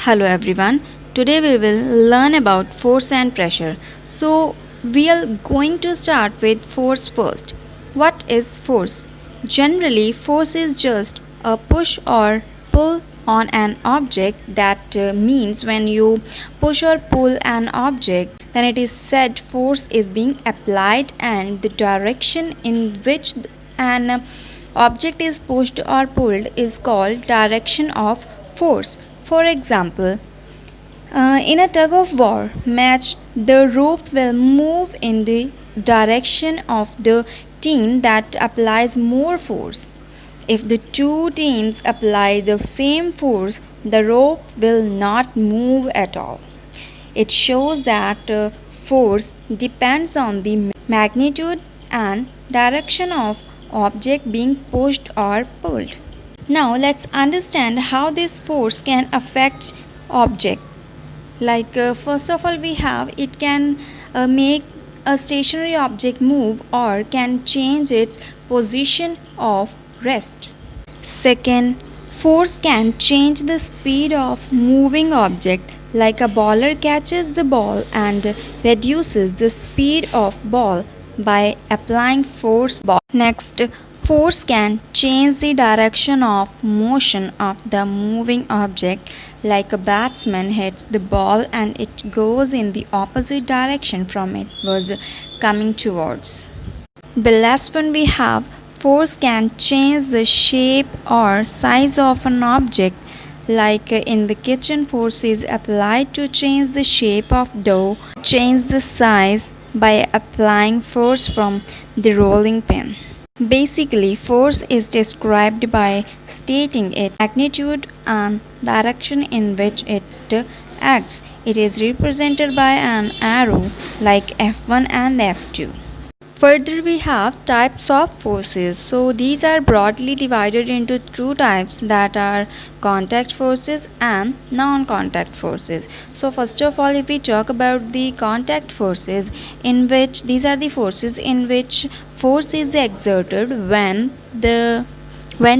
Hello everyone. Today we will learn about force and pressure. So we are going to start with force first. What is force? Generally, force is just a push or pull on an object. That means when you push or pull an object, then it is said force is being applied, and the direction in which an object is pushed or pulled is called direction of force. For example, in a tug of war match, the rope will move in the direction of the team that applies more force. If the two teams apply the same force, the rope will not move at all. It shows that force depends on the magnitude and direction of object being pushed or pulled. Now let's understand how this force can affect object. First of all, we have it can make a stationary object move or can change its position of rest. Second, force can change the speed of moving object, like a bowler catches the ball and reduces the speed of ball by applying force ball. Next, force can change the direction of motion of the moving object, like a batsman hits the ball and it goes in the opposite direction from it was coming towards. The last one we have, force can change the shape or size of an object, like in the kitchen force is applied to change the shape of dough, change the size by applying force from the rolling pin. Basically, force is described by stating its magnitude and direction in which it acts. It is represented by an arrow like F1 and F2. Further, we have types of forces. So these are broadly divided into two types, that are contact forces and non-contact forces. So first of all, if we talk about the contact forces, in which these are the forces in which force is exerted when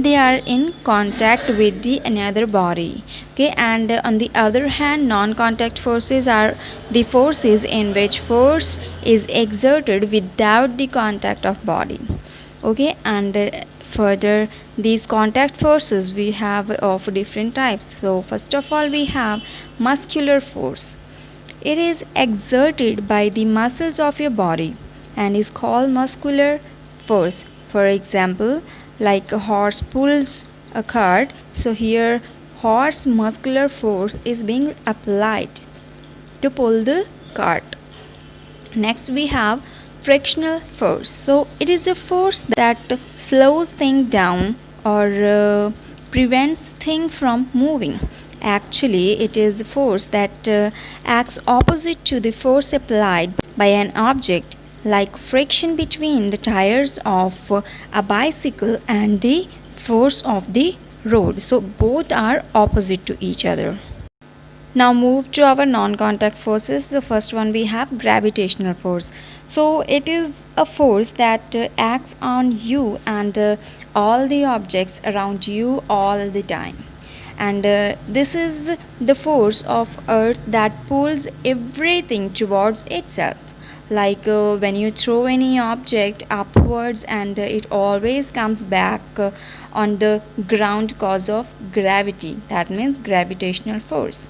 they are in contact with the another body. Okay, and on the other hand, non-contact forces are the forces in which force is exerted without the contact of body. Okay, and further, these contact forces we have of different types. So first of all, we have muscular force. It is exerted by the muscles of your body and is called muscular force. For example, like a horse pulls a cart, so here horse muscular force is being applied to pull the cart. Next we have frictional force. So it is a force that slows things down or prevents things from moving. Actually, it is a force that acts opposite to the force applied by an object, like friction between the tires of a bicycle and the force of the road. So both are opposite to each other. Now move to our non-contact forces. The first one we have gravitational force. So it is a force that acts on you and all the objects around you all the time. And this is the force of earth that pulls everything towards itself, like when you throw any object upwards and it always comes back on the ground cause of gravity. That means gravitational force.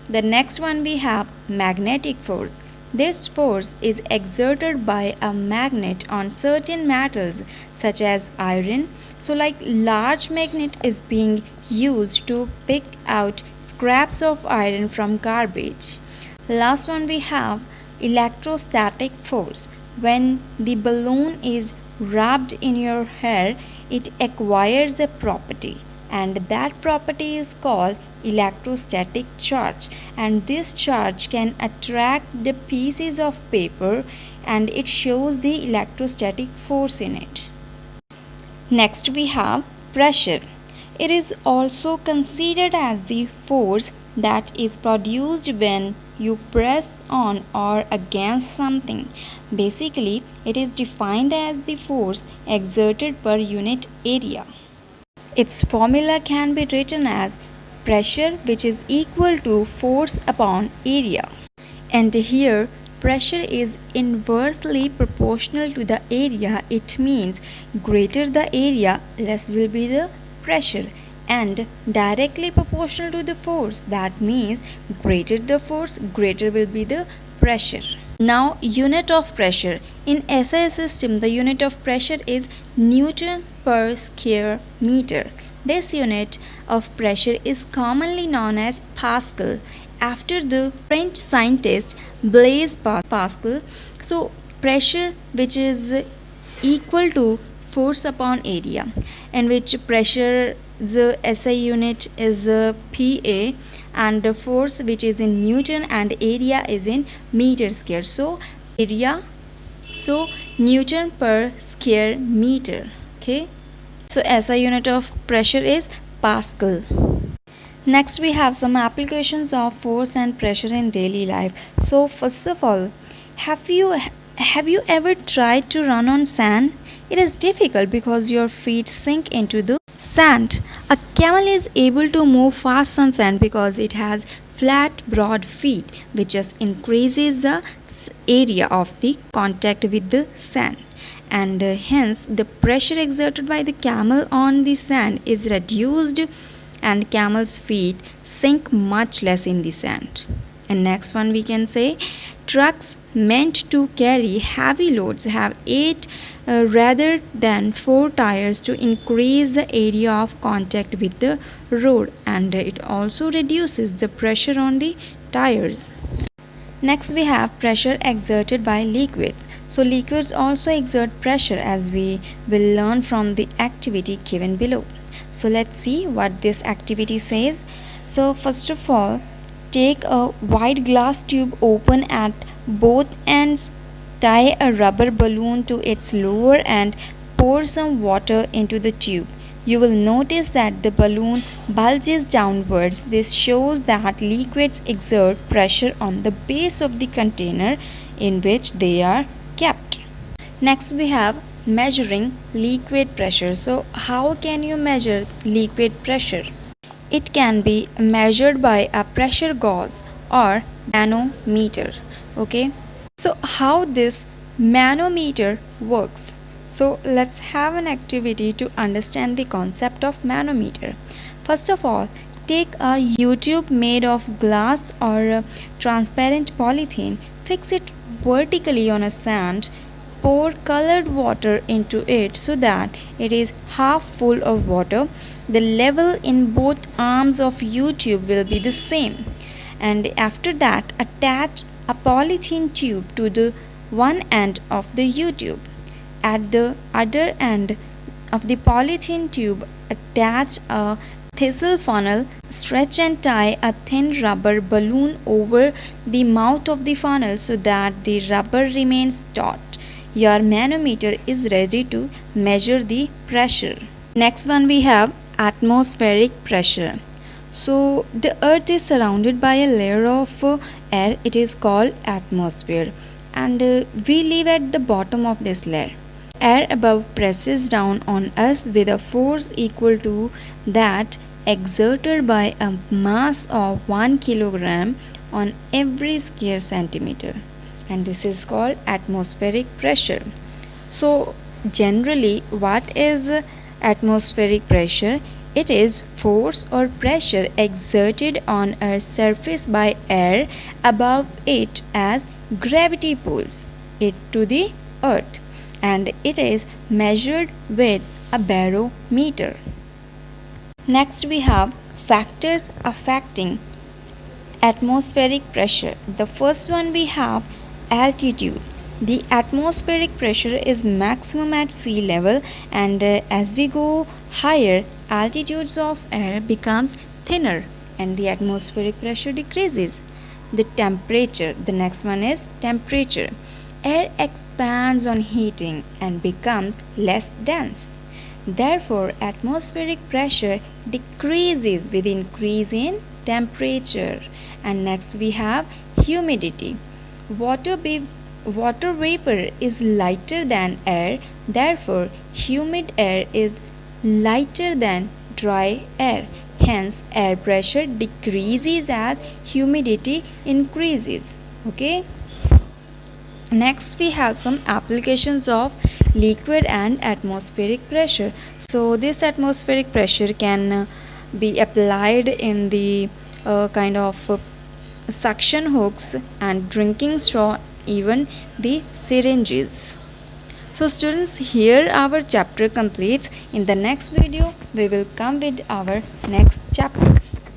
The next one we have magnetic force. This force is exerted by a magnet on certain metals such as iron. So like large magnet is being used to pick out scraps of iron from garbage. Last one we have electrostatic force. When the balloon is rubbed in your hair, it acquires a property, and that property is called electrostatic charge, and this charge can attract the pieces of paper and it shows the electrostatic force in it. Next we have pressure. It is also considered as the force that is produced when you press on or against something. Basically, it is defined as the force exerted per unit area. Its formula can be written as pressure which is equal to force upon area. And here pressure is inversely proportional to the area. It means greater the area, less will be the pressure, and directly proportional to the force. That means greater the force, greater will be the pressure. Now, unit of pressure. In SI system, the unit of pressure is Newton per square meter. This unit of pressure is commonly known as Pascal after the French scientist Blaise Pascal. So, pressure which is equal to force upon area, in which pressure the SI unit is PA, and the force which is in Newton and area is in meter square. So area, so Newton per square meter. Okay, so SI unit of pressure is Pascal. Next we have some applications of force and pressure in daily life. So first of all, have you ever tried to run on sand? It is difficult because your feet sink into the sand. A camel is able to move fast on sand because it has flat, broad feet, which just increases the area of the contact with the sand. And hence, the pressure exerted by the camel on the sand is reduced, and camel's feet sink much less in the sand. And next one we can say, trucks meant to carry heavy loads have 8 rather than 4 tires to increase the area of contact with the road, and it also reduces the pressure on the tires. Next we have pressure exerted by liquids. So liquids also exert pressure, as we will learn from the activity given below. So let's see what this activity says. So first of all, take a wide glass tube, open at both ends, tie a rubber balloon to its lower end, pour some water into the tube. You will notice that the balloon bulges downwards. This shows that liquids exert pressure on the base of the container in which they are kept. Next we have measuring liquid pressure. So how can you measure liquid pressure? It can be measured by a pressure gauge or manometer. Okay, so how this manometer works? So let's have an activity to understand the concept of manometer. First of all, take a U-tube made of glass or transparent polythene, fix it vertically on a sand, pour colored water into it so that it is half full of water. The level in both arms of U-tube will be the same. And after that, attach a polythene tube to the one end of the U-tube. At the other end of the polythene tube, attach a thistle funnel, stretch and tie a thin rubber balloon over the mouth of the funnel so that the rubber remains taut. Your manometer is ready to measure the pressure. Next one we have atmospheric pressure. So the earth is surrounded by a layer of air. It is called atmosphere, and we live at the bottom of this layer. Air above presses down on us with a force equal to that exerted by a mass of 1 kilogram on every square centimeter, and this is called atmospheric pressure. So generally, what is atmospheric pressure? It is force or pressure exerted on a surface by air above it as gravity pulls it to the earth, and it is measured with a barometer. Next we have factors affecting atmospheric pressure. The first one we have altitude. The atmospheric pressure is maximum at sea level, and as we go higher, altitudes of air becomes thinner and the atmospheric pressure decreases. The temperature, the next one is temperature. Air expands on heating and becomes less dense. Therefore, atmospheric pressure decreases with increase in temperature. And next we have humidity. Water vapor is lighter than air, therefore humid air is lighter than dry air. Hence, air pressure decreases as humidity increases. Okay. Next, we have some applications of liquid and atmospheric pressure. So, this atmospheric pressure can be applied in the kind of suction hooks and drinking straw, even the syringes. So, students, here our chapter completes. In the next video, we will come with our next chapter.